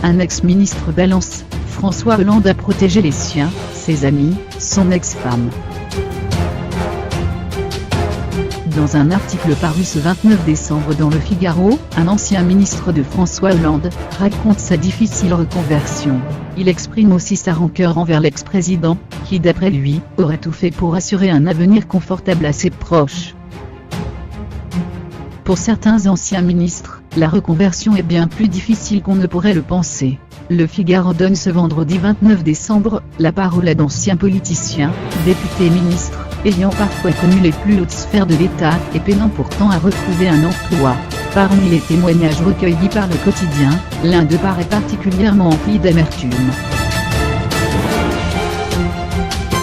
Un ex-ministre balance, François Hollande a protégé les siens, ses amis, son ex-femme. Dans un article paru ce 29 décembre dans Le Figaro, un ancien ministre de François Hollande raconte sa difficile reconversion. Il exprime aussi sa rancœur envers l'ex-président, qui d'après lui, aurait tout fait pour assurer un avenir confortable à ses proches. Pour certains anciens ministres, la reconversion est bien plus difficile qu'on ne pourrait le penser. Le Figaro donne ce vendredi 29 décembre la parole à d'anciens politiciens, députés et ministres, ayant parfois connu les plus hautes sphères de l'État et peinant pourtant à retrouver un emploi. Parmi les témoignages recueillis par Le Quotidien, l'un d'eux paraît particulièrement empli d'amertume.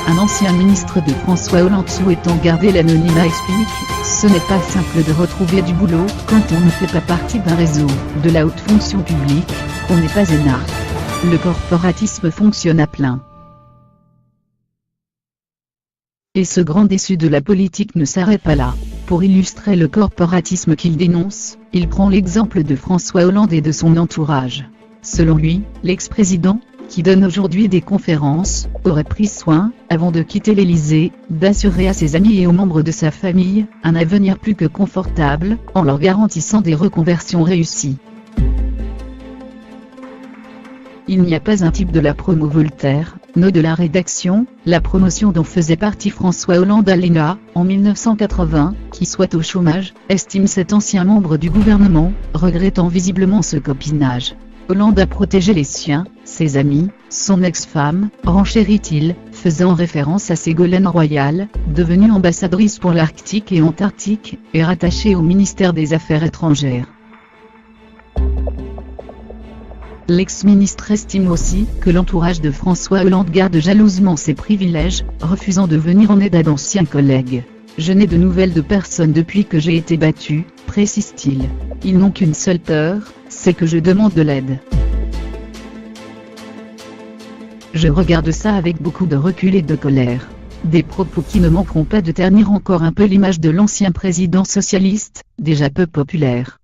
Un ancien ministre de François Hollande souhaitant garder l'anonymat explique « Ce n'est pas simple de retrouver du boulot quand on ne fait pas partie d'un réseau de la haute fonction publique, qu'on n'est pas énarque. Le corporatisme fonctionne à plein. » Et ce grand déçu de la politique ne s'arrête pas là. Pour illustrer le corporatisme qu'il dénonce, il prend l'exemple de François Hollande et de son entourage. Selon lui, l'ex-président, qui donne aujourd'hui des conférences, aurait pris soin, avant de quitter l'Élysée, d'assurer à ses amis et aux membres de sa famille un avenir plus que confortable, en leur garantissant des reconversions réussies. Il n'y a pas un type de la promo Voltaire, note de la rédaction, la promotion dont faisait partie François Hollande à l'ENA, en 1980, qui soit au chômage, estime cet ancien membre du gouvernement, regrettant visiblement ce copinage. Hollande a protégé les siens, ses amis, son ex-femme, renchérit-il, faisant référence à Ségolène Royal, devenue ambassadrice pour l'Arctique et Antarctique, et rattachée au ministère des Affaires étrangères. L'ex-ministre estime aussi que l'entourage de François Hollande garde jalousement ses privilèges, refusant de venir en aide à d'anciens collègues. « Je n'ai de nouvelles de personne depuis que j'ai été battu », précise-t-il. « Ils n'ont qu'une seule peur, c'est que je demande de l'aide. Je regarde ça avec beaucoup de recul et de colère. » Des propos qui ne manqueront pas de ternir encore un peu l'image de l'ancien président socialiste, déjà peu populaire.